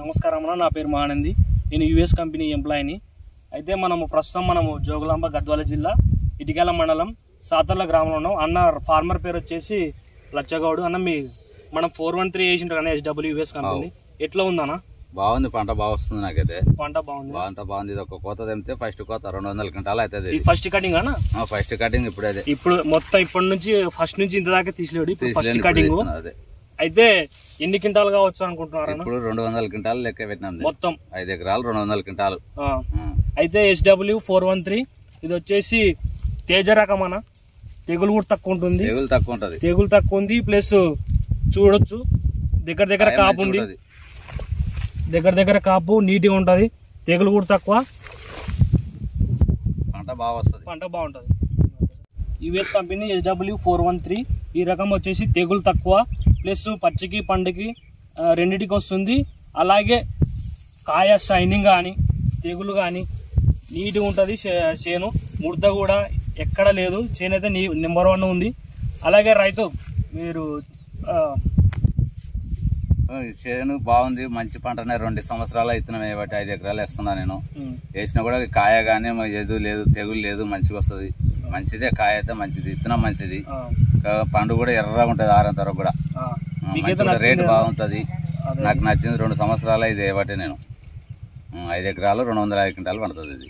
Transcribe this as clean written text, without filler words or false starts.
నమస్కారం అన్న, నా పేరు మహానంది. నేను యుఎస్ కంపెనీ ఎంప్లాయీని. అయితే ప్రస్తుతం జోగులాంబ గద్వాల జిల్లా ఇటికేల మండలం సాతర్ల గ్రామంలో ఉన్నాం. అన్న ఫార్మర్ పేరు వచ్చేసి లచ్చగౌడు. అన్న మనం 413 వేసింటారు కదా SW యుఎస్ కంపెనీ, ఎట్లా ఉందన్న? బాగుంది, పంట బాగా వస్తుంది. నాకైతే పంట బాగుంది. ఇది ఒక కోత తెంపితే ఫస్ట్ కోత 200 క్వింటాలు అవుతుంది. ఫస్ట్ కటింగ్ అన్న? ఫస్ట్ కటింగ్ ఇప్పుడు మొత్తం ఇప్పటి నుంచి ఫస్ట్ నుంచి ఇంత దాకా తీసలేడు. ఫస్ట్ కటింగ్ అయితే ఎన్ని క్వింటాలు కావచ్చు అనుకుంటున్నారు? ఇప్పుడు 200 క్వింటాలు లెక్క పెట్టినాం. మొత్తం 5 ఎకరాలు 200 క్వింటాలు. అయితే SW 413 ఇది వచ్చేసి తేజ రకం అన్న. తెగులు కూడా తక్కువ ఉంటుంది. తెగులు తక్కువ ఉంది. ప్లస్ చూడొచ్చు దగ్గర కాపు ఉంది. దగ్గర కాపు నీట్గా ఉంటది. తెగులు కూడా తక్కువ. పంట బాగుంటది. యుఎస్ కంపెనీ SW 413 ఈ రకం వచ్చేసి తెగులు తక్కువ, ప్లస్ పచ్చికి పండుకి రెండిటికి వస్తుంది. అలాగే కాయ షైనింగ్ కానీ తెగులు కానీ నీట్గా ఉంటుంది. చేను ముడత కూడా ఎక్కడ లేదు. చేను అయితే నెంబర్ 1 ఉంది. అలాగే రైతు మీరు చేను బాగుంది, మంచి పంటనే. 2 సంవత్సరాలు అవుతున్నాయి కాబట్టి 5 ఎకరాలు వేస్తున్నా నేను. వేసినా కూడా కాయ కానీ ఎదు లేదు, తెగులు లేదు, మంచిగా వస్తుంది. మంచిదే, కాయ అయితే మంచిది, విత్తనం మంచిది. పండు కూడా ఎర్రగా ఉంటది, ఆరేంత వరకు కూడా మంచిగా. రేటు బాగుంటది. నాకు నచ్చింది. 2 సంవత్సరాలు ఇది వేయబట్టి నేను 5 ఎకరాలు 250 క్వింటాలు పండుతుంది ఇది.